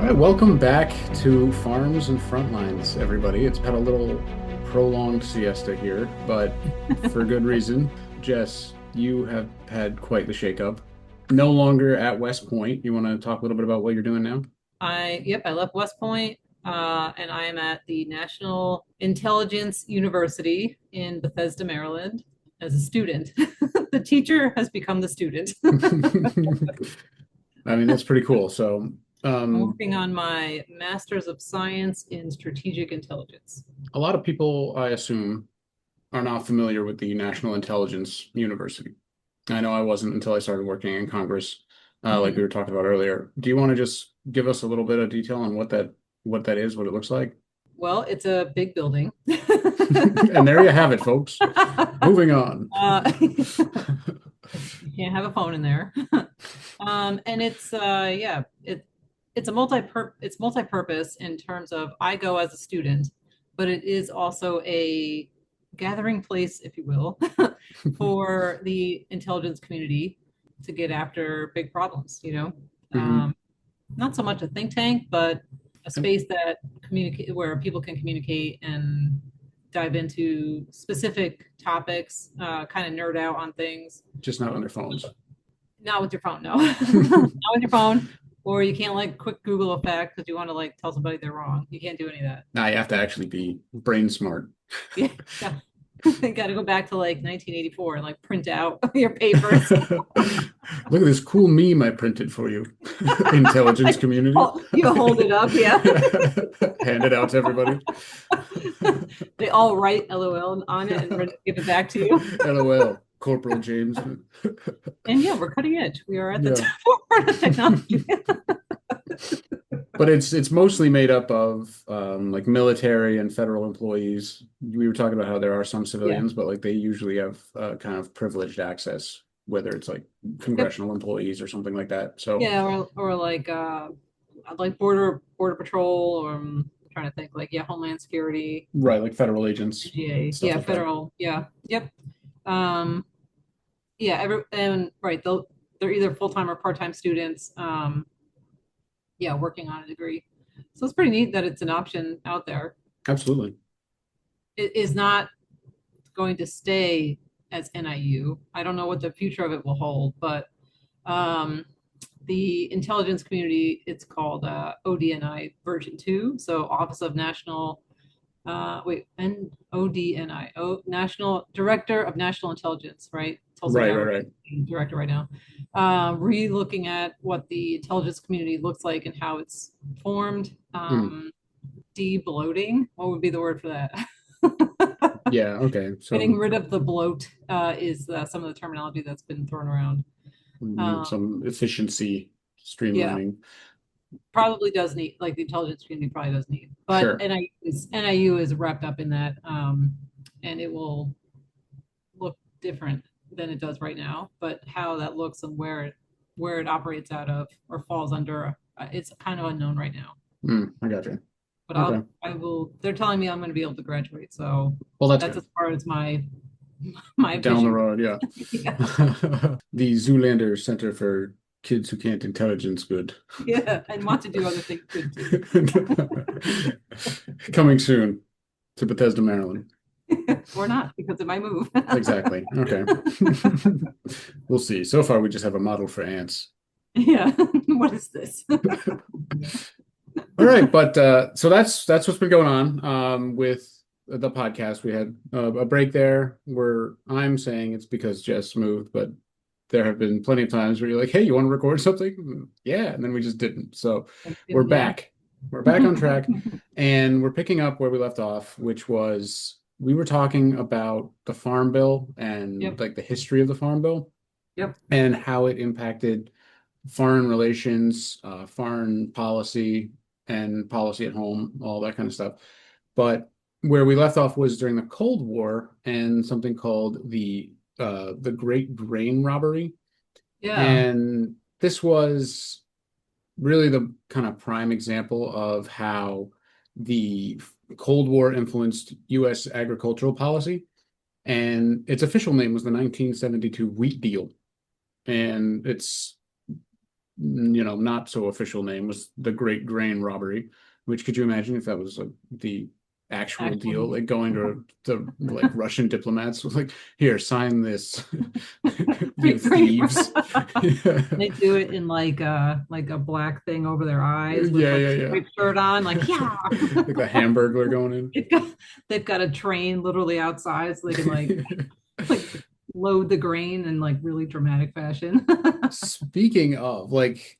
All right, welcome back to Farms and Frontlines, everybody. It's had a little prolonged siesta here, but for good reason. Jess, you have had quite the shakeup. No longer at West Point. You want to talk a little bit about what you're doing now? I left West Point, and I am at the National Intelligence University in Bethesda, Maryland, as a student. The teacher has become the student. I mean, that's pretty cool. I'm Um, working on my Master's of Science in Strategic Intelligence. a lot of people, I assume, are not familiar with the National Intelligence University. I know I wasn't until I started working in Congress, like we Mhm. were talking about earlier. Do you want to just give us a little bit of detail on what that is, what it looks like? Well, it's a big building. And there you have it, folks. Moving on. You can't have a phone in there. And it's multi-purpose in terms of I go as a student, but it is also a gathering place, if you will, for the intelligence community to get after big problems, Mhm. Not so much a think tank, but a space that communicate where people can communicate and dive into specific topics, kind of nerd out on things. Just not on their phones. Not with your phone, no. Not with your phone. Or you can't like quick Google a fact because you want to like tell somebody they're wrong. You can't do any of that. Now you have to actually be brain smart. Yeah. Yeah. Got to go back to like 1984 and like print out your papers. Look at this cool meme I printed for you. Intelligence Like, community. oh, you hold it up, yeah. Hand it out to everybody. They all write LOL on it and give it back to you. LOL, Corporal James. And yeah, we're cutting edge. We are at the Yeah. forefront of technology. But it's mostly made up of like military and federal employees. We were talking about how there are some Yeah. civilians, but like they usually have kind of privileged access, whether it's like Yep. congressional employees or something like that. So Yeah, or like border patrol, or trying to think like yeah, Homeland Security, right, like federal agents, NGA, stuff yeah, like that. federal, yeah, yep. Um, yeah, and right, they're either full-time or part-time students, yeah, working on a degree. So it's pretty neat that it's an option out there. Absolutely. It is not going to stay as NIU. I don't know what the future of it will hold, but um, the intelligence community, it's called ODNI version 2, so Office of National and ODNI, National Director of National Intelligence, right? Tells me Right, how right, we're right. director right now. Re-looking at what the intelligence community looks like and how it's formed. Mm. De-bloating, what would be the word for that? Yeah, okay. Getting So rid of the bloat is some of the terminology that's been thrown around. Um, some efficiency yeah, streamlining. probably does need, like the intelligence community probably does need, but Sure. NIU is wrapped up in that, and it will look different than it does right now. But how that looks and where it operates out of or falls under, it's kind of unknown right now. I got you. But Okay. I will. They're telling me I'm going to be able to graduate, so Well, that's that's good. as far as my Down the vision. road, yeah. Yeah, The Zoolander Center for Kids Who Can't Intelligence Good. yeah, and want to do other things good too. Coming soon to Bethesda, Maryland. Or not because it might move. Exactly. Okay. We'll see. So far, we just have a model for ants. Yeah, what is this? All right, but so that's what's been going on with the podcast. We had a break there where I'm saying it's because Jess moved, but there have been plenty of times where you're like, "Hey, you want to record something?" Yeah, and then we just didn't. So we're Yeah. back. We're back on track, and we're picking up where we left off, which was we were talking about the Farm Bill and Yep. like the history of the Farm Bill Yep. and how it impacted foreign relations, foreign policy, and policy at home, all that kind of stuff. But where we left off was during the Cold War and something called the Great Grain Robbery, Yeah. and this was really the kind of prime example of how the Cold War influenced U.S. agricultural policy. And its official name was the 1972 Wheat Deal. And it's not so official name was the Great Grain Robbery, which could you imagine if that was like the actual deal, Actually, like going to like Russian diplomats was like, here, sign this, you great, great. thieves. They do it in like a black thing over their eyes with Yeah, like yeah, a yeah. striped shirt on, like yeah. Like a hamburger going in. They've got, they've got a train literally outside so they can like load the grain in like really dramatic fashion. Speaking of, like,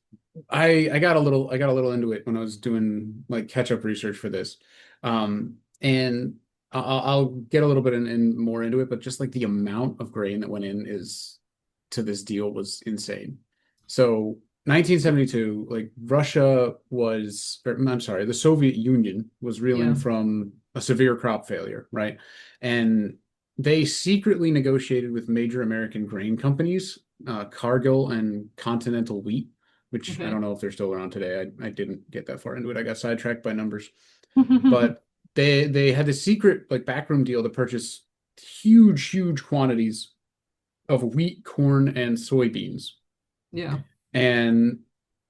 I got a little into it when I was doing like catch up research for this, and I'll get a little bit in more into it, but just like the amount of grain that went in is to this deal was insane. So 1972, like Russia was, or, I'm sorry, the Soviet Union was reeling Yeah. from a severe crop failure, right? And they secretly negotiated with major American grain companies, Cargill and Continental Wheat, which I Okay. don't know if they're still around today. I didn't get that far into it. I got sidetracked by numbers. But they had a secret like backroom deal to purchase huge quantities of wheat, corn, and soybeans. Yeah. And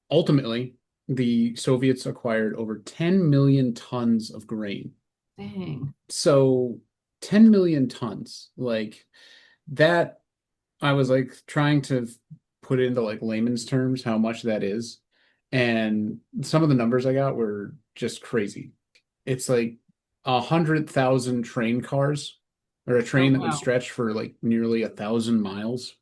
ultimately, the Soviets acquired over 10 million tons of grain. Dang. So 10 million tons, like that, I was like trying to put it into like layman's terms how much that is. And some of the numbers I got were just crazy. It's like 100,000 train cars or a Oh train that would wow. stretch for like nearly 1,000 miles,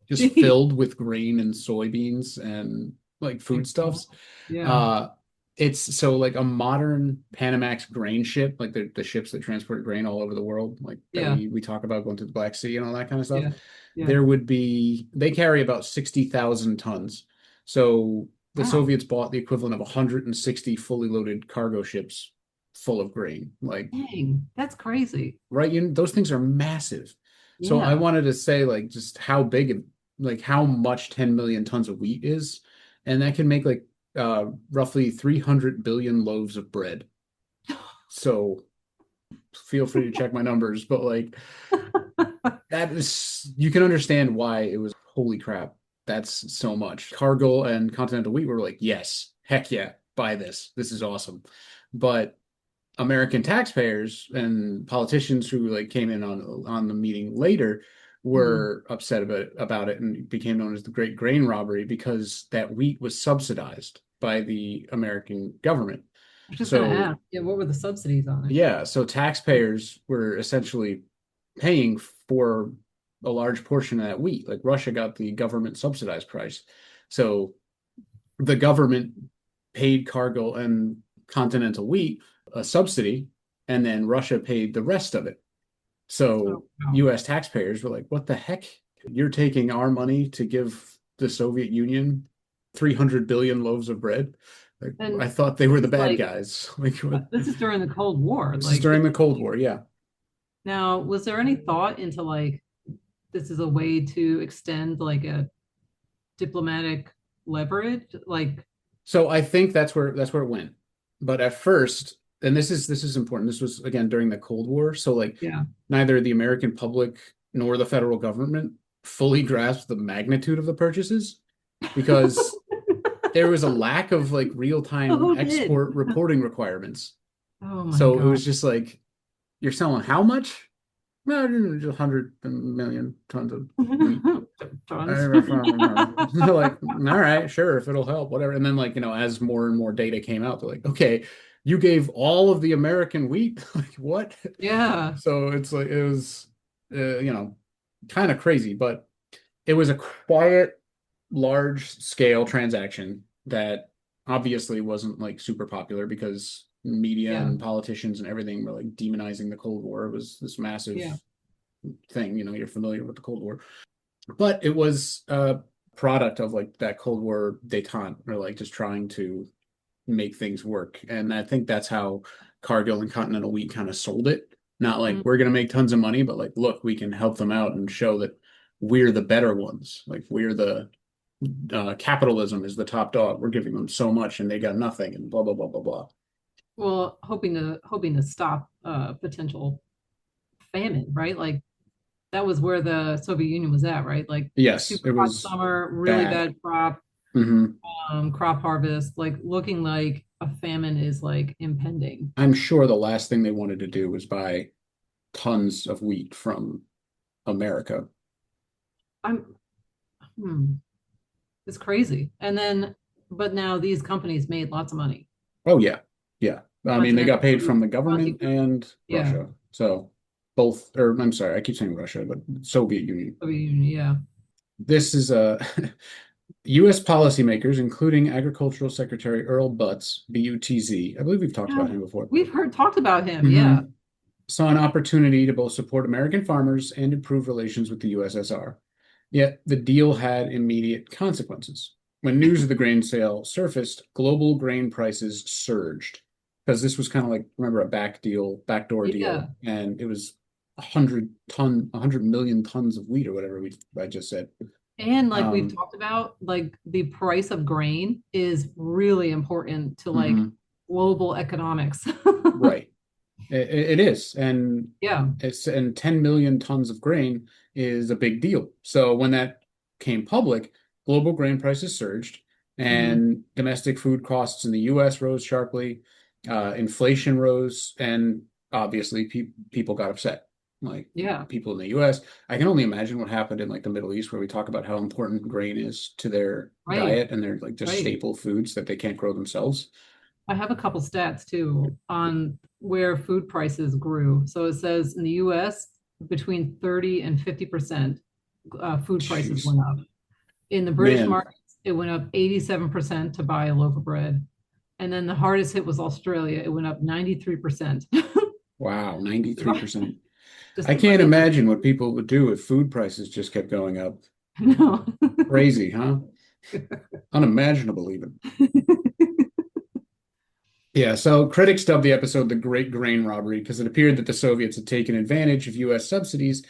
just Gee. filled with grain and soybeans and like My God. foodstuffs. Yeah. Uh, it's so like a modern Panamax grain ship, like the ships that transport grain all over the world, like that Yeah. we talk about going to the Black Sea and all that kind of stuff. Yeah. Yeah. They carry about 60,000 tons. So the Wow. Soviets bought the equivalent of 160 fully loaded cargo ships full of grain. Like, Dang. That's crazy. right, those things are massive. So I Yeah. wanted to say like just how big, like how much 10 million tons of wheat is, and that can make like roughly 300 billion loaves of bread. So feel free to check my numbers, but like that is, you can understand why it was holy crap. That's so much. Cargill and Continental Wheat were like, yes, heck yeah, buy this. This is awesome. But American taxpayers and politicians who like came in on the meeting later Mm. were upset about it and became known as the Great Grain Robbery because that wheat was subsidized by the American government. I was just gonna So ask, yeah, what were the subsidies on it? yeah, so taxpayers were essentially paying for a large portion of that wheat. Like Russia got the government subsidized price. So the government paid Cargill and Continental Wheat a subsidy, and then Russia paid the rest of it. Oh So wow. US taxpayers were like, what the heck? You're taking our money to give the Soviet Union 300 billion loaves of bread? Like, And I thought they this were the is bad like guys. Like, what? this is during the Cold War. This is Like during this the is Cold War. Yeah. now, was there any thought into like this is a way to extend like a diplomatic leverage? Like, So I think that's where it went. But at first, and this is important. This was again during the Cold War, so like yeah. neither the American public nor the federal government fully grasped the magnitude of the purchases because there was a lack of like So real-time who did? export reporting requirements. Oh my So it God. was just like you're selling how much? Well, 100 million tons of wheat. Tons. Like, all right, sure, if it'll help, whatever. And then, like, as more and more data came out, they're like, okay, you gave all of the American wheat. Like, what? Yeah. So it's like, it was, kind of crazy, but it was a quiet, large scale transaction that obviously wasn't like super popular because media Yeah. and politicians and everything were like demonizing the Cold War. It was this massive Yeah. thing. You're familiar with the Cold War. But it was a product of like that Cold War detente, or like just trying to make things work. And I think that's how Cargill and Continental Wheat kind of sold it. Not like Mm. we're going to make tons of money, but like, look, we can help them out and show that we're the better ones. Like we're the capitalism is the top dog. We're giving them so much and they got nothing and blah blah blah blah blah. Well, hoping to stop potential famine, right? Like that was where the Soviet Union was at, right? Like Yes, super it hot was summer, really bad. bad crop. Hmm. crop harvest, like looking like a famine is like impending. I'm sure the last thing they wanted to do was buy tons of wheat from America. I'm, hmm, it's crazy. And then, but now these companies made lots of money. Oh yeah, yeah. I mean, they got paid Continental from the Bounty government Group. and Yeah. Russia. So both, or I'm sorry, I keep saying Russia, but Soviet Union. Soviet Union, yeah. This is U.S. policymakers, including Agricultural Secretary Earl Butz, B-U-T-Z. I believe we've talked Yeah. about him before. We've heard talked about him. Yeah. Hmm. Saw an opportunity to both support American farmers and improve relations with the USSR. Yet the deal had immediate consequences. When news of the grain sale surfaced, global grain prices surged because this was kind of like, remember, a backdoor deal, Yeah. and it was 100 million tons of wheat or whatever I just said. And like we've Um, talked about, like the price of grain is really important to like mhm, global economics. right. It is, and Yeah. 10 million tons of grain is a big deal. So when that came public, global grain prices surged, Hmm. and domestic food costs in the U.S. rose sharply. Inflation rose, and obviously people got upset. Like Yeah. people in the U.S., I can only imagine what happened in like the Middle East, where we talk about how important grain is to their Right. diet and their like just Right. staple foods that they can't grow themselves. I have a couple stats too on where food prices grew. So it says in the US, between 30 and 50% food prices Jeez, went up. In the British man. markets, it went up 87% to buy a loaf of bread. And then the hardest hit was Australia. It went up 93%. Wow, 93%. Just I can't crazy. imagine what people would do if food prices just kept going up. No. Crazy, huh? Unimaginable, even. Yeah, so critics dubbed the episode the Great Grain Robbery because it appeared that the Soviets had taken advantage of US subsidies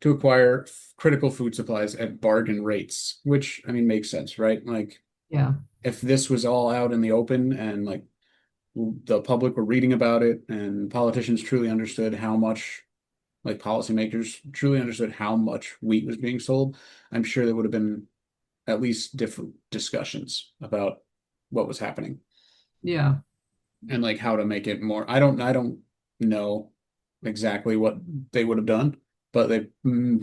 to acquire critical food supplies at bargain rates, which, I mean, makes sense, right? Like, Yeah. if this was all out in the open and like the public were reading about it and politicians truly understood how much, like policymakers truly understood how much wheat was being sold, I'm sure there would have been at least different discussions about what was happening Yeah. and like how to make it more. I don't know exactly what they would have done, but they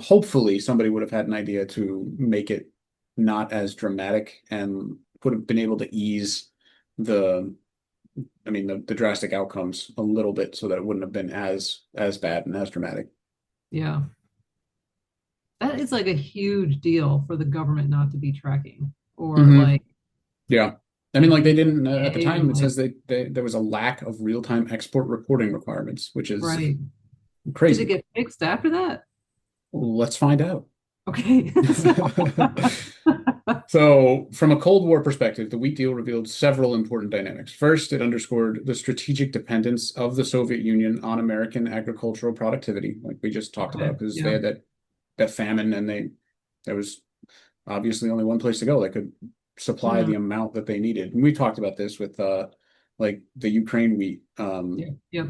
hopefully somebody would have had an idea to make it not as dramatic and would have been able to ease the the drastic outcomes a little bit so that it wouldn't have been as bad and as dramatic. Yeah. That is like a huge deal for the government not to be tracking or Hmm. like Yeah. I mean, like like they the didn't at the EPA or time. It like says there was a lack of real-time export reporting requirements, which is right. Did it crazy. get fixed after that? Let's find out. Okay. So So, from a Cold War perspective, the wheat deal revealed several important dynamics. First, it underscored the strategic dependence of the Soviet Union on American agricultural productivity, like we just talked okay. about, because they Yeah. had that famine, and there was obviously only one place to go that could supply Mhm. the amount that they needed. And we talked about this with like the Ukraine wheat Yeah. Yeah.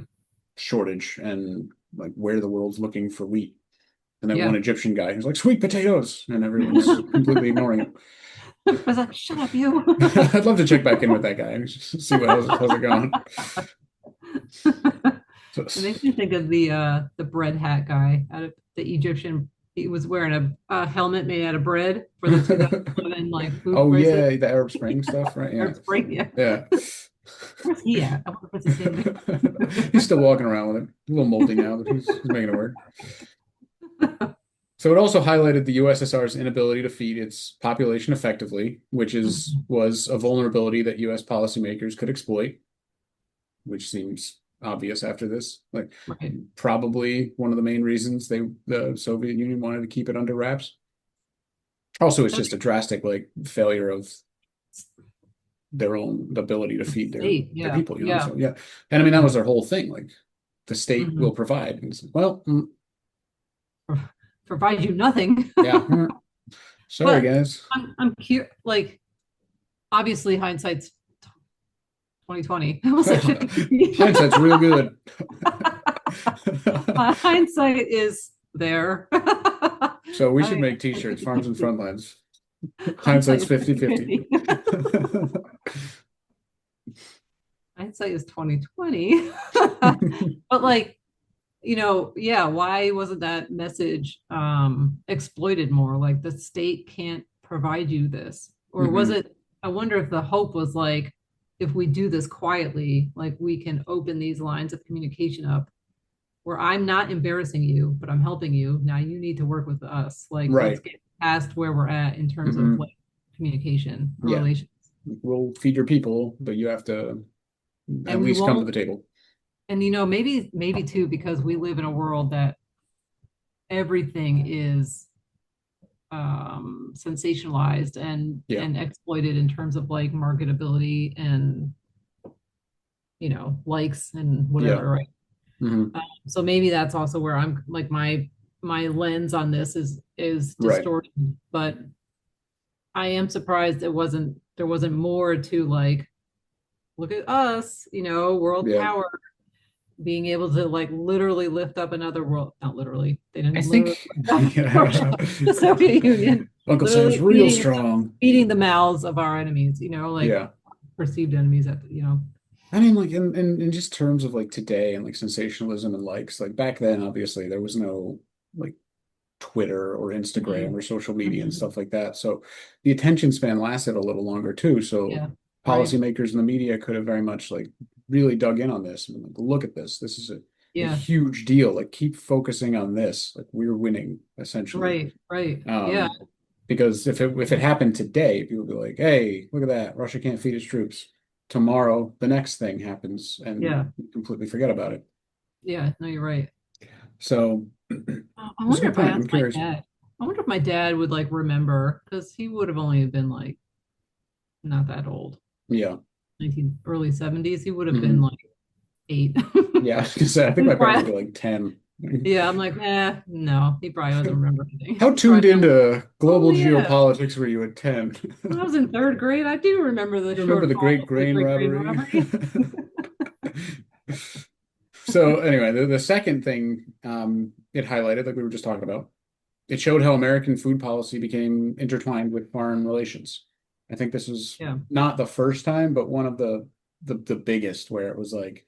shortage and like where the world's looking for wheat. And that one Yeah. Egyptian guy who's like, sweet potatoes, and everyone's completely ignoring it. I was like, shut up, you. I'd love to check back in with that guy and just see how's it going. So, It makes me think of the bread hat guy out of the Egyptian. He was wearing a helmet made out of bread for the 2011 like food oh crisis. yeah, the Arab Spring stuff, right? Or Yeah, spring, yeah. yeah. Where's he at? I wonder if it's the same He's still walking around with it. A little moldy now, but he's making it work. So it also highlighted the USSR's inability to feed its population effectively, which is Mhm. was a vulnerability that US policymakers could exploit, which seems obvious after this. Like Right. probably one of the main reasons the Soviet Union wanted to keep it under wraps. Also, it's That just a drastic like failure of their own ability to makes feed state. their Yeah. people, you know. Yeah. So yeah. And I mean that Yeah. was their whole thing. Like the state Hmm. will provide. And it's like, well, Provide you nothing. yeah. Sorry But guys. I'm curious. Like obviously hindsight's 2020. I almost said 50. Hindsight's real good. Hindsight is there. So we I should mean, make t-shirts, Farms and Frontlines. Hindsight's Hindsight is 50-50. 50. Hindsight is 2020. But like, yeah, why wasn't that message exploited more? Like the state can't provide you this. Or was Hmm. it, I wonder if the hope was like, if we do this quietly, like we can open these lines of communication up where I'm not embarrassing you, but I'm helping you. Now you need to work with us. Like, let's Right. get past where we're at in terms of Hmm. like communication or Yeah. relations. We'll feed your people, but you have to at And we least come to the won't, table. and maybe too, because we live in a world that everything is sensationalized Yeah. and exploited in terms of like marketability and likes and Yeah. whatever, right? Hmm. So maybe that's also where I'm like my lens on this is Right. distorted, but I am surprised there wasn't more to like look at us, world Yeah. power being able to like literally lift up another world, not literally, they I didn't literally think crush yeah. the Soviet Union, Uncle Sam's literally real strong. feeding the mouths of our enemies, like Yeah. perceived enemies I mean, like in just terms of like today and like sensationalism and likes, like back then, obviously there was no like Twitter or Instagram Mhm. or social media and Mhm. stuff like that. So the attention span lasted a little longer too. So Yeah, right. policymakers in the media could have very much like really dug in on this and been like, look at this. This is a Yeah, huge deal. Like keep focusing on this. Like we're winning essentially. right. Yeah. Um, because if it happened today, people would be like, hey, look at that. Russia can't feed its troops. Tomorrow, the next thing happens and Yeah. you completely forget about it. Yeah. No, you're right. So I it's a wonder good if I point. I'm asked my curious. dad. I wonder if my dad would like remember because he would have only been like not that old, Yeah. 19 early 70s. He would have been Mhm. like 8. Yeah, I was gonna say, I think He my parents would probably- be like 10. yeah, I'm like, no, he probably doesn't remember anything. How He probably tuned don't. into Oh global yeah, geopolitics were you at 10? when I was in third grade, I do remember the You remember the shortfall Great of the Grain Great Grain Robbery? Robbery. So anyway, the second thing it highlighted, like we were just talking about, it showed how American food policy became intertwined with foreign relations. I think this was Yeah. not the first time, but one of the biggest where it was like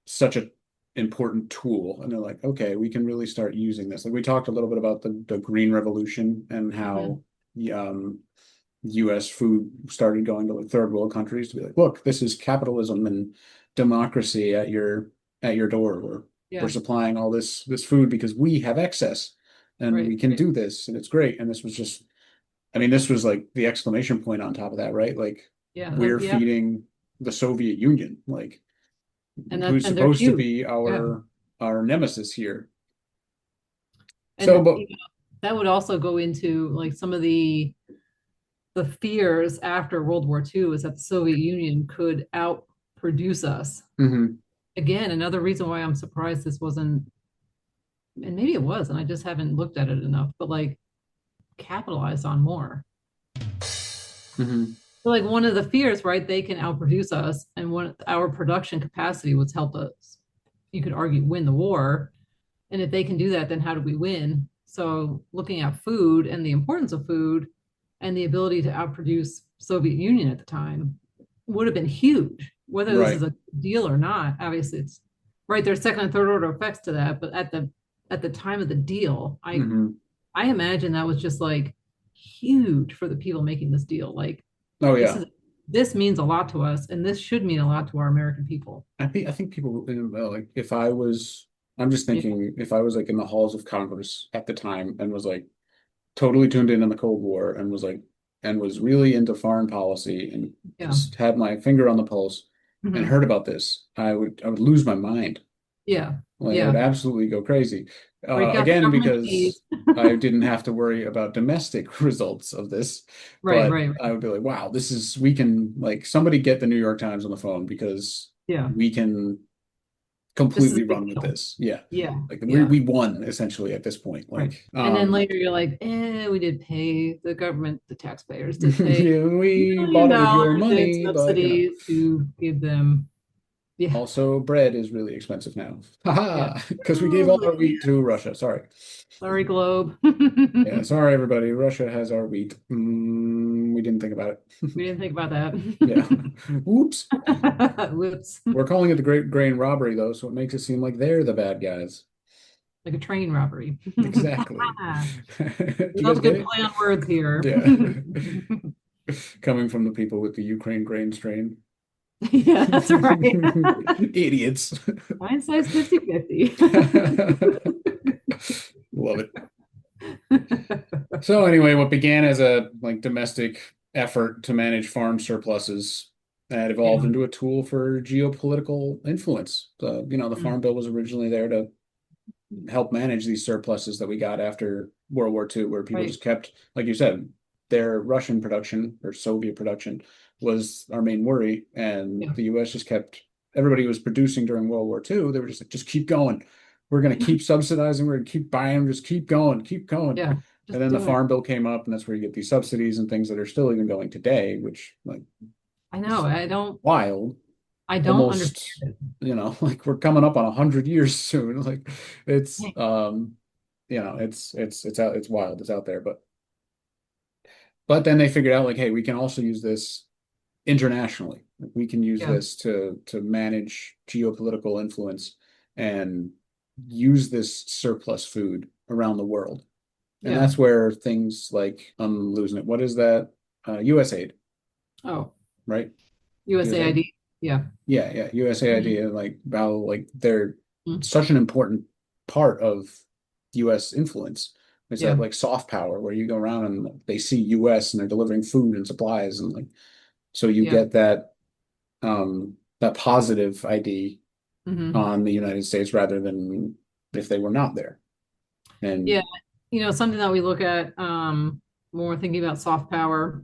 such a important tool. And they're like, okay, we can really start using this. Like we talked a little bit about the Green Revolution and Hmm. how US food started going to like third world countries to be like, look, this is capitalism and democracy at your door. We're Yeah. supplying all this food because we have excess and Right. we can do this and it's great. And this was just, I mean, this was like the exclamation point on top of that, right? Like Yeah. we're Yeah. feeding the Soviet Union, like who's And they're supposed to huge. be Yeah. our nemesis here. So, And but that would also go into like some of the fears after World War II is that the Soviet Union could outproduce us. mhm, Again, another reason why I'm surprised this wasn't, and maybe it was, and I just haven't looked at it enough, but like capitalized on more. mhm, So like one of the fears, right? They can outproduce us, and one our production capacity would help us. You could argue win the war, and if they can do that, then how do we win? So looking at food and the importance of food and the ability to outproduce Soviet Union at the time would have been huge. Whether this is right. a deal or not, obviously it's right. There's second and third order effects to that, but at the time of the deal, Mhm. I imagine that was just like huge for the people making this deal. Like Oh this yeah. is this means a lot to us, and this should mean a lot to our American people. I think people like if I was I'm just Yeah, thinking if I was like in the halls of Congress at the time and was like totally tuned in on the Cold War and was really into foreign policy and yeah, just had my finger on the pulse and hmm heard about this, I would lose my mind. yeah, Like I would yeah. absolutely go crazy. Break out the Again, government keys. because I didn't have to worry about domestic results of this, Right, but right, I would be like, wow, we can like somebody get the New York Times on the phone because yeah. we can This is a completely big run with deal. this. Yeah. Yeah, Like yeah, we won essentially at this point. right. Like, And then later you're like, we did pay the government, the taxpayers did pay yeah, we million bought it with your dollars in money, but subsidies to give them, Yeah. Also, bread is really expensive now. Yeah. Haha, because we gave all Ooh, our wheat to Russia. Sorry. sorry, Globe. Yeah, sorry, everybody. Russia has our wheat. We didn't think about it. We didn't think about that. Yeah. Whoops. Whoops. We're calling it the Great Grain Robbery, though, so it makes it seem like they're the bad guys. Like a train robbery. Exactly. Did We you love guys a get good it? play on words here. Yeah. Coming from the people with the Ukraine grain strain. Yeah, that's right. Idiots. Mine says 50/50. Love it. So anyway, what began as a like domestic effort to manage farm surpluses had evolved Yeah, into a tool for geopolitical influence. The mm, Farm Bill was originally there to help manage these surpluses that we got after World War II, where people right. just kept, like you said, their Russian production or Soviet production was our main worry, and Yeah. the U.S. just kept everybody was producing during World War II. They were just like, just keep going. We're going to keep subsidizing. We're going to keep buying. Just keep going. Keep going. Yeah. And Just then the do it. Farm Bill came up, and that's where you get these subsidies and things that are still even going today, which like I know. is wild. I don't Almost, understand like we're coming up on 100 years soon. Like it's it. it's out, it's wild, it's out there. But then they figured out like, hey, we can also use this internationally. We can use Yeah. this to manage geopolitical influence and use this surplus food around the world. And Yeah. that's where things like I'm losing it. What is that? USAID, Oh, right? USAID. USAID. Yeah. Yeah, USAID, Mhm. and like how like they're Mhm. such an important part of US influence. It's that Yeah. like soft power where you go around and they see US and they're delivering food and supplies and like so you Yeah. get that positive ID Hmm. on the United States rather than if they were not there. Yeah. And Something that we look at when we're thinking about soft power,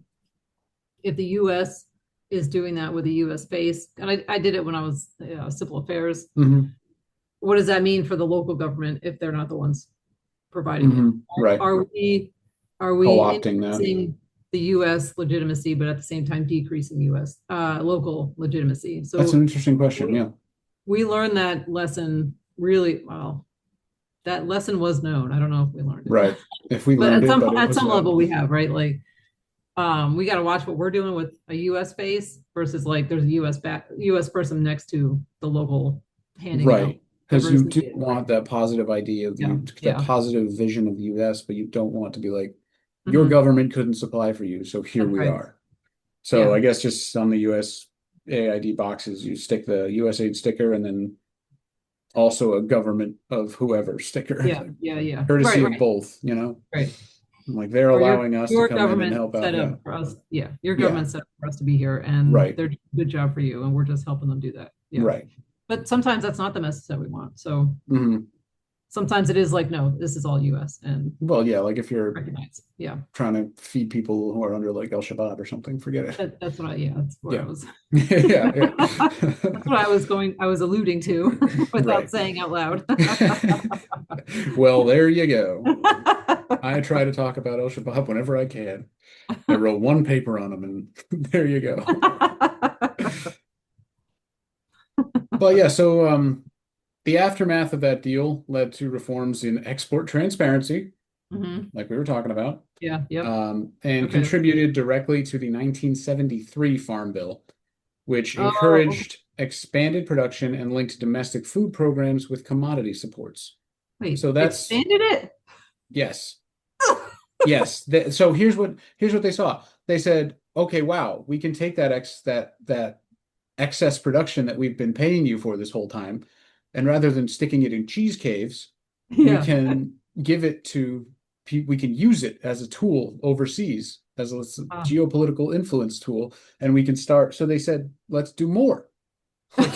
if the US is doing that with a US base, and I did it when I was civil affairs, mhm, what does that mean for the local government if they're not the ones providing it? right, Are we co-opting that. increasing the US legitimacy, but at the same time decreasing US local legitimacy? That's So an interesting question. we, Yeah. we learned that lesson really well. That lesson was known. I don't know if we learned it, Right. If we but learned at it, some but it at was some level known. we have, right? Like we got to watch what we're doing with a US base versus like there's a US person next to the local handing out Right. Because whatever you is do needed, right? want that positive idea of Yeah, that yeah. positive vision of the US, but you don't want to be like, your Hmm. government couldn't supply for you, so here That's we right. are. So Yeah, I guess just on the US AID boxes, you stick the USAID sticker and then also a government of whoever sticker, yeah, like yeah, yeah. Right, courtesy of right, both. right. Like they're Or allowing us to your come in and government help out. set Yeah. up for us. Yeah, your Yeah. government set up for us to be here, and Right. they're doing a good job for you, and we're just helping them do that. Yeah, Right. but sometimes that's not the message that we want. So Hmm. sometimes it is like, no, this is all U.S. and Well, yeah, like if you're recognize. Yeah, trying to feed people who are under like El Shabaab or something, forget it. that's what I. Yeah, that's where I Yeah. was. Yeah, That's what I was going. I was alluding to without right. saying out loud. Well, there you go. I try to talk about El Shabaab whenever I can. I wrote one paper on them, and there you go. But yeah, so the aftermath of that deal led to reforms in export transparency, Hmm. like we were talking about, Yeah. Yep. and Okay. contributed directly to the 1973 Farm Bill, which Oh, encouraged expanded production and linked domestic food programs with commodity supports. wait. So that's Expanded it? yes. Yes. So here's what they saw. They said, okay, wow, we can take that excess production that we've been paying you for this whole time, and rather than sticking it in cheese caves, we Yeah. can give it to we can use it as a tool overseas as a Uh, geopolitical influence tool, and we can start. So they said, let's do more. Like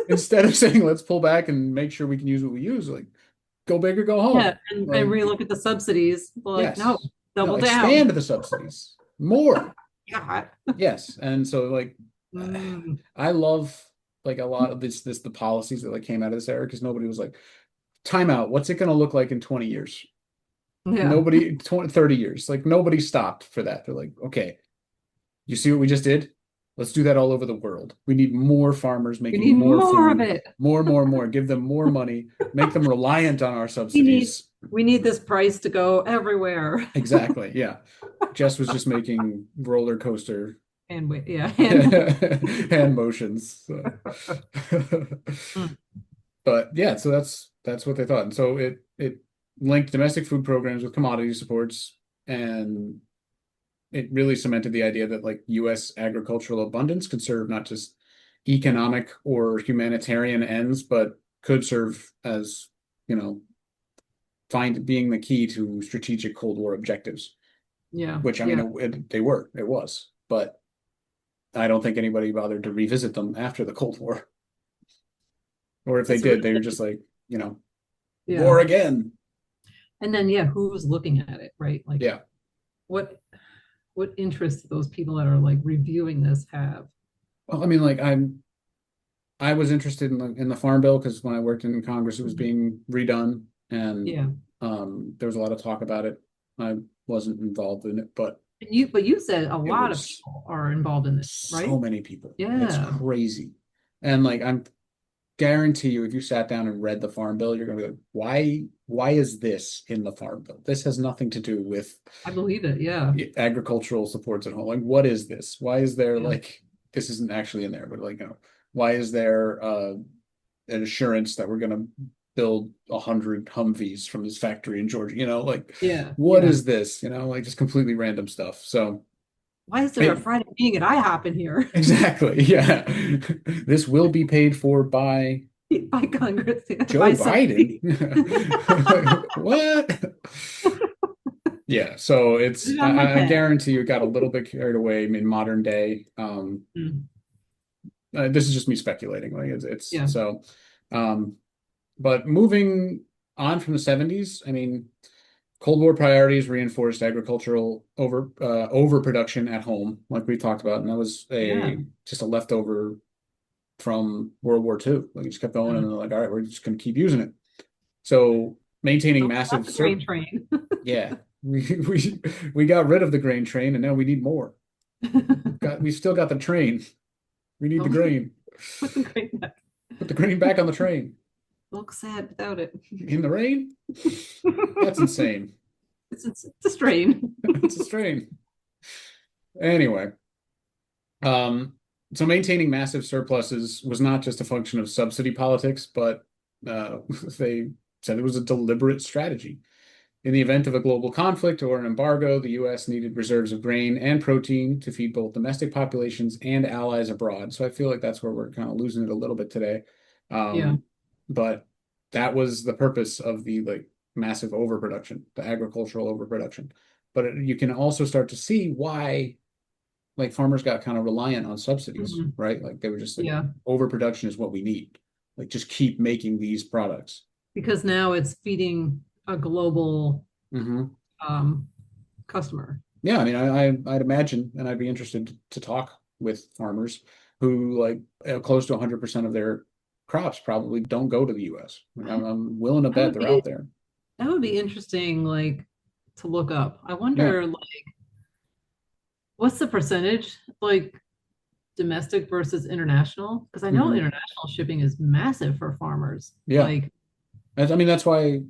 instead of saying let's pull back and make sure we can use what we use, like go big or go yeah, home. and Like relook at the subsidies. Like, no, yes, no, double down. expand the subsidies more. God. Yes, and so like Mm, I love like a lot of this the policies that like came out of this era because nobody was like timeout. What's it going to look like in 20 years? yeah. Nobody 30 years. Like nobody stopped for that. They're like, okay, you see what we just did? Let's do that all over the world. We need more farmers We making need more more of food, it. more. Give them more money, make them reliant on our We need subsidies. we need this price to go everywhere. Exactly. Yeah. Jess was just making roller coaster And wait, yeah, hand motions. So. Mm, But yeah, so that's what they thought. And so it linked domestic food programs with commodity supports, and it really cemented the idea that like U.S. agricultural abundance could serve not just economic or humanitarian ends, but could serve as, you know, find being the key to strategic Cold War objectives, yeah, which I mean, yeah. it was, but I don't think anybody bothered to revisit them after the Cold War. Or if they It's did, really they were just like, yeah. war again. And then yeah, who's looking at it, right? Like Yeah. what what interest do those people that are like reviewing this have? Well, I mean, like I was interested in the Farm Bill because when I worked in Congress, it was Mhm. being redone, and Yeah. there was a lot of talk about it. I wasn't involved in it, but But you said a it lot of was people are involved in this, so right? many people. It's Yeah. crazy. And like I'm guarantee you, if you sat down and read the Farm Bill, you're gonna be like, why is this in the Farm Bill? This has nothing to do with I believe it. Yeah. agricultural supports at home. Like, what is this? Why is there Yeah. like this isn't actually in there, but like, why is there an assurance that we're gonna build 100 Humvees from this factory in Georgia? Like Yeah. what Yeah. is this? Like just completely random stuff. So Why is there a it Friday meeting at IHOP in here exactly, yeah. This will be paid for by by Congress, yeah, Joe by Biden. somebody? What? Yeah, so Put it's it on my I tab. guarantee you got a little bit carried away in modern day. Mm, This is just me speculating. Like it's yeah. so, um, but moving on from the 70s, I mean, Cold War priorities reinforced agricultural overproduction at home, like we talked about, and that was Yeah. a just a leftover from World War II. Like it just kept going, and Mm. they're like, all right, we're just going to keep using it. So maintaining Don't stop massive the grain sur train. yeah, we got rid of the grain train, and now we need more. We still got the train. We need the Don't grain. put the grain back. Put the grain back on the train. Look sad without it. In the rain? That's insane. It's a strain. It's a strain. Anyway, um, so maintaining massive surpluses was not just a function of subsidy politics, but uh, they said it was a deliberate strategy. In the event of a global conflict or an embargo, the U.S. needed reserves of grain and protein to feed both domestic populations and allies abroad. So I feel like that's where we're kind of losing it a little bit today. Yeah. But that was the purpose of the like massive overproduction, the agricultural overproduction. But you can also start to see why like farmers got kind of reliant on subsidies, Mhm. right? Like they were just like Yeah. overproduction is what we need. Like just keep making these products. Because now it's feeding a global Hmm. um, customer. Yeah, I mean, I'd imagine, and I'd be interested to talk with farmers who like close to 100% of their crops probably don't go to the U.S. Like, I'm willing to That bet would they're out be there. that would be interesting, like to look up. I Yeah. wonder, like, what's the percentage, like domestic versus international? Because I know Hmm. international shipping is massive for farmers. Yeah. Like, I mean, that's why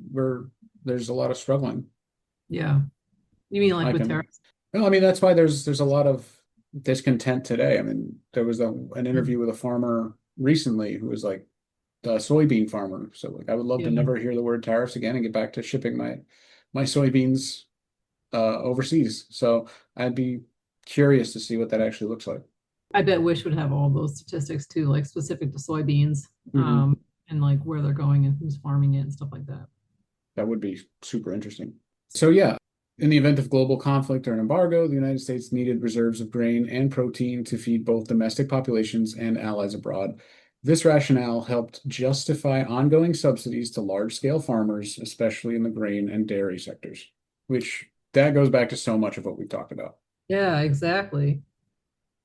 there's a lot of struggling. yeah. You mean like I with can, tariffs? no, I mean, that's why there's a lot of discontent today. I mean, there was an interview with a farmer recently who was like, a soybean farmer. So like I would love to Yeah. never hear the word tariffs again and get back to shipping my soybeans overseas. So I'd be curious to see what that actually looks like. I bet Wish would have all those statistics too, like specific to soybeans, Hmm. and like where they're going and who's farming it and stuff like that. That would be super interesting. So yeah, in the event of global conflict or an embargo, the United States needed reserves of grain and protein to feed both domestic populations and allies abroad. This rationale helped justify ongoing subsidies to large-scale farmers, especially in the grain and dairy sectors, which that goes back to so much of what we've talked about. Yeah, exactly. So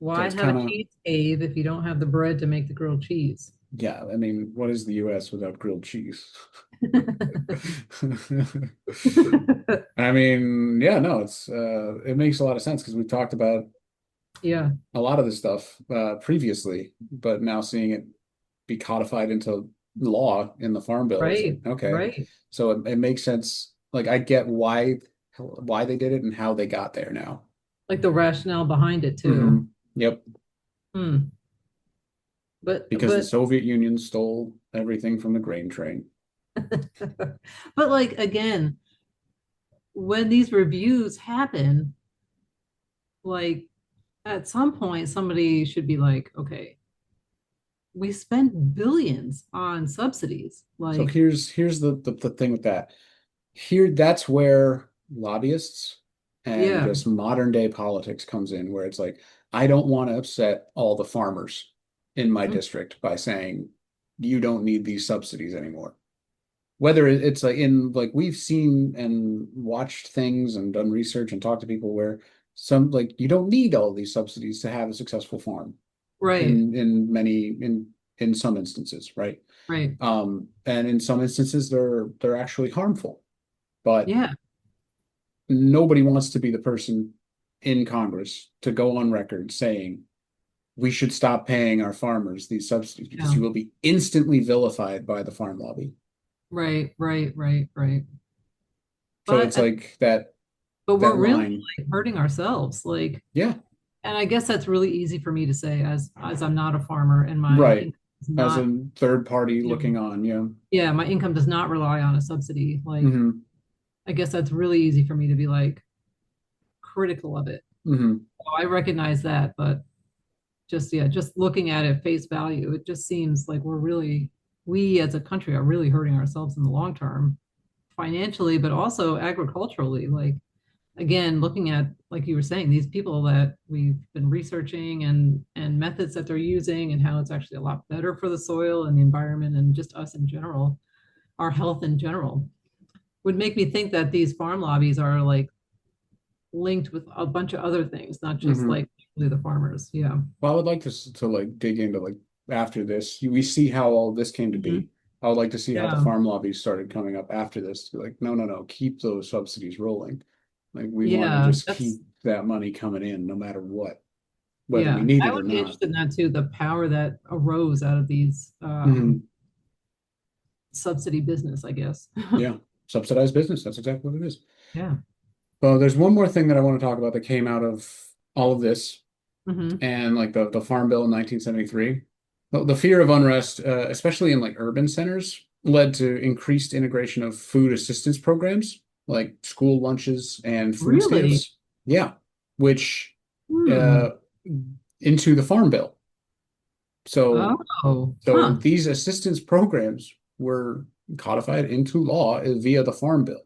Why it's have a kind of, cheese cave if you don't have the bread to make the grilled cheese? yeah, I mean, what is the US without grilled cheese? I mean, yeah, no, it makes a lot of sense because we've talked about Yeah. a lot of this stuff previously, but now seeing it be codified into law in the Farm Bill is like, Right. okay, Right. so it makes sense. Like I get why they did it and how they got there now. Like the rationale behind it too. Hmm. Yep, Hmm. because the But Soviet Union stole everything from the grain train. but like again, when these reviews happen, like at some point somebody should be like, okay, we spent billions on subsidies. So Like, here's the thing with that. Here, that's where lobbyists and yeah. just modern day politics comes in, where it's like, I don't want to upset all the farmers in my Mm, district by saying you don't need these subsidies anymore. Whether it's like in like we've seen and watched things and done research and talked to people where some like you don't need all these subsidies to have a successful farm right. in many in some instances, right? Right. And in some instances they're actually harmful. But Yeah. nobody wants to be the person in Congress to go on record saying we should stop paying our farmers these subsidies because Yeah. you will be instantly vilified by the farm lobby. Right. Right. Right. Right. So But it's like that but we're that really line. like hurting ourselves. Like, Yeah, and I guess that's really easy for me to say as I'm not a farmer and my right. income is As not, a third party you know, looking on, yeah. yeah, my income does not rely on a subsidy. Like, Hmm. I guess that's really easy for me to be like critical of it. Hmm. So I recognize that, but just yeah, just looking at it face value, it just seems like we as a country are really hurting ourselves in the long term, financially, but also agriculturally. Like again, looking at like you were saying, these people that we've been researching and methods that they're using and how it's actually a lot better for the soil and the environment and just us in general, our health in general, would make me think that these farm lobbies are like linked with a bunch of other things, not just Hmm. like the farmers. Yeah. Well, I would like to like dig into like after this. We see how all this came to Mhm. be. I would like to see how the Yeah. farm lobbies started coming up after this. To be like, no, no, no, keep those subsidies rolling. Like we want to Yeah. just keep that money coming in no matter what, whether we Yeah. need I it or would be not. interested in that too, the power that arose out of these Hmm. subsidy business, I guess. Yeah, subsidized business. That's exactly what it is. Yeah. There's one more thing that I want to talk about that came out of all of this Hmm. and like the Farm Bill in 1973. The fear of unrest, especially in like urban centers, led to increased integration of food assistance programs like school lunches and food Really? stamps. Yeah, which Hmm. uh, into the Farm Bill. So Oh, so huh. these assistance programs were codified into law via the Farm Bill,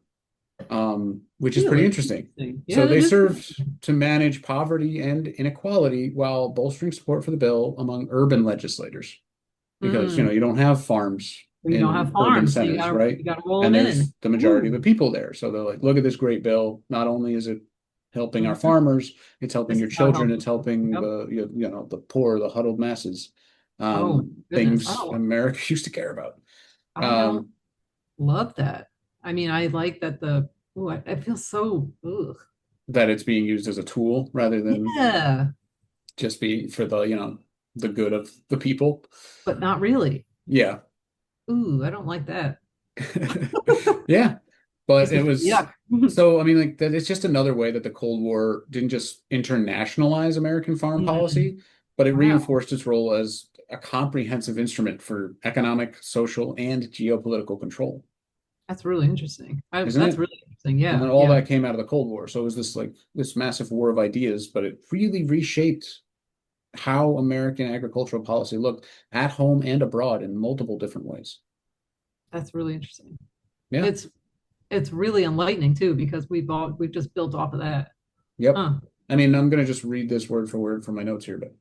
which is pretty Really interesting. interesting. Yeah, So they that is served interesting. to manage poverty and inequality while bolstering support for the bill among urban legislators. Because, Hmm. you don't have farms You don't have in urban farms, so centers, right? you gotta roll And them there's in. the majority of the Ooh. people there. So they're like, look at this great bill. Not only is it helping our Mhm. farmers, it's helping This your is how it children, helps. it's helping Yep. the poor, the huddled masses, Oh goodness. things America used to care about. I don't Um, love that. I mean, I like that the, oh, I feel so, ugh. that it's being used as a tool rather than Yeah, just be for the good of the people. but not really. Yeah. Ooh, I don't like that. Yeah. But Makes me it feel was yuck. so I mean like that it's just another way that the Cold War didn't just internationalize American foreign Mm, policy, but it wow, reinforced its role as a comprehensive instrument for economic, social, and geopolitical control, that's really interesting. isn't That's it? really interesting. And Yeah, then all yeah, that came out of the Cold War. So it was this like this massive war of ideas, but it really reshaped how American agricultural policy looked at home and abroad in multiple different ways. that's really interesting. Yeah. It's it's really enlightening too because we've just built off of that. Yep. Huh. I mean, I'm going to just read this word for word from my notes here, but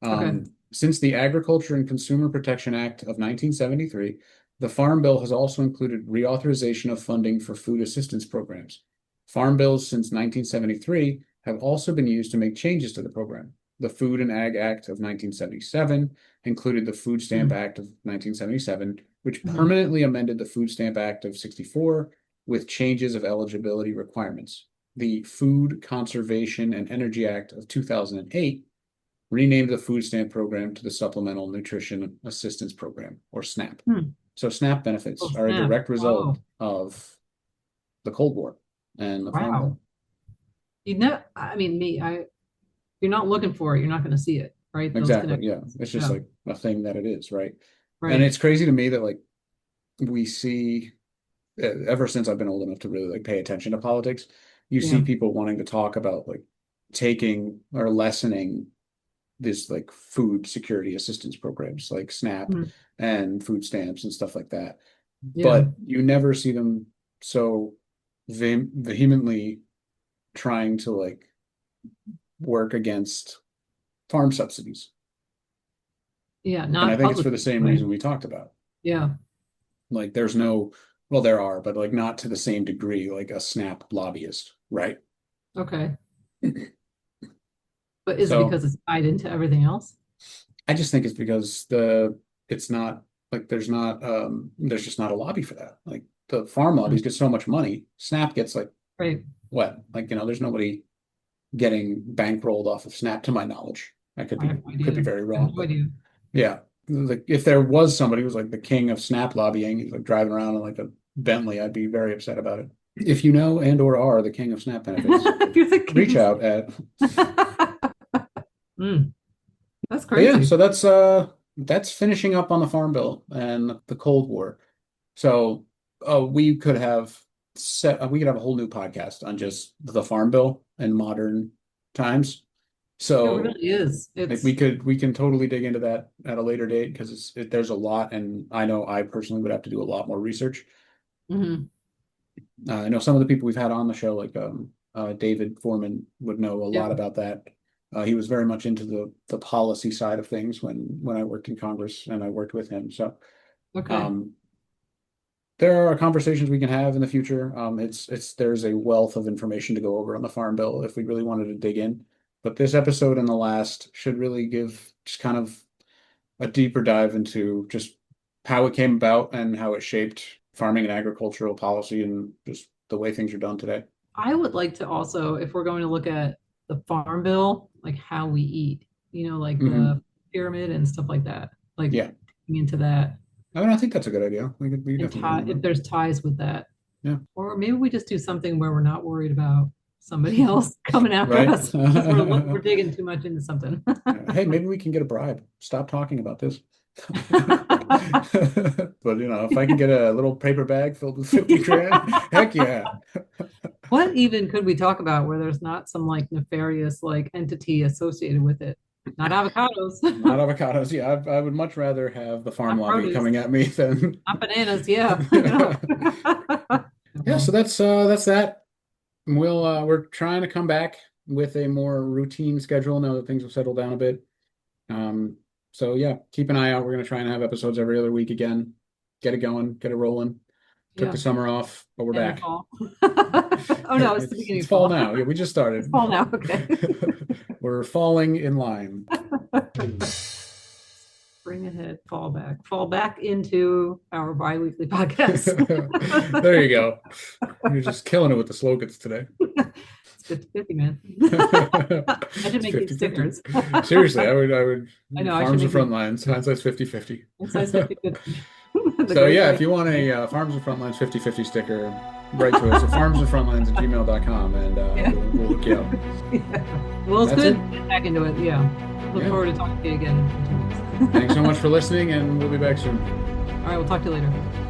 Okay. since the Agriculture and Consumer Protection Act of 1973, the Farm Bill has also included reauthorization of funding for food assistance programs. Farm bills since 1973 have also been used to make changes to the program. The Food and Ag Act of 1977 included the Food Stamp Mm, Act of 1977, which mhm, permanently amended the Food Stamp Act of 64 with changes of eligibility requirements. The Food Conservation and Energy Act of 2008 renamed the food stamp program to the Supplemental Nutrition Assistance Program, or SNAP. So SNAP benefits are a SNAP. direct result Wow. of the Cold War and the Farm Wow. Bill. I mean, you're not looking for it, you're not going to see it, right? Those Exactly. Yeah. connections. It's just like a thing that it is, right? And Right. it's crazy to me that like we see ever since I've been old enough to really like pay attention to politics, you Yeah. see people wanting to talk about like taking or lessening this like food security assistance programs like SNAP Hmm. and food stamps and stuff like that. Yeah. But you never see them so vehemently trying to like work against farm subsidies. Yeah. And I Not think it's for the publicly, same right? reason we talked about. Yeah. Like there's no, well, there are, but like not to the same degree like a SNAP lobbyist, right? Okay. But is it So because it's tied into everything else? I just think it's because it's not like there's just not a lobby for that. Like the farm Hmm. lobbies get so much money. SNAP gets like Right. what? Like, there's nobody getting bankrolled off of Snap to my knowledge. I I have no could be idea. very I have wrong, no but idea. yeah. Like if there was somebody who was like the king of Snap lobbying, he's like driving around in like a Bentley, I'd be very upset about it. If you know and or are the king of Snap benefits, You're the reach king. out at Mm, that's But yeah, crazy. so that's finishing up on the Farm Bill and the Cold War. So we could have we could have a whole new podcast on just the Farm Bill and modern times. It So really is. like It's we can totally dig into that at a later date because there's a lot, and I know I personally would have to do a lot more research. mhm. I know some of the people we've had on the show, like David Foreman, would know a Yeah. lot about that. He was very much into the policy side of things when I worked in Congress and I worked with him. So Okay. um, there are conversations we can have in the future. There's a wealth of information to go over on the Farm Bill if we really wanted to dig in. But this episode and the last should really give just kind of a deeper dive into just how it came about and how it shaped farming and agricultural policy and just the way things are done today. I would like to also, if we're going to look at the farm bill, like how we eat, like Hmm. the pyramid and stuff like that, like Yeah. getting into that I mean, I think that's a good idea. We could and definitely get into if that. there's ties with that. Yeah. Or maybe we just do something where we're not worried about somebody else coming after Right. us because we're digging too much into something. Hey, maybe we can get a bribe. Stop talking about this. But if I can get a little paper bag filled with 50 grand, heck yeah. What even could we talk about where there's not some like nefarious like entity associated with it? Not avocados, Not avocados. Yeah, I would much rather have the farm not lobby produce, coming at me than not bananas. Yeah, Yeah, so Well, that's that. We're trying to come back with a more routine schedule now that things have settled down a bit. Um, so yeah, keep an eye out. We're gonna try and have episodes every other week again. Get it going, get it rolling. Took yeah, the summer off, but we're and the back. fall. Oh no, it's the beginning It's of fall fall. now. Yeah, we just It's started. fall now. Okay. We're falling in line. Bring ahead, fall back into our bi-weekly podcast. There you go. You're just killing it with the slogans today. It's 50-50, man. I should It's make these 50-50. stickers. Seriously, I would I know, I should farms and make front these lines. Hindsight's 50-50. size 50-50. The So great yeah, if white. you want a Farms and Frontlines 50-50 sticker, write to us at farmsandfrontlines@gmail.com and Yeah. we'll look you up. Yeah. Well, it's That's good. it. Get back into it. Yeah. Look Yeah. forward to talking to you again in 2 weeks. Thanks so much for listening, and we'll be back soon. All right, we'll talk to you later.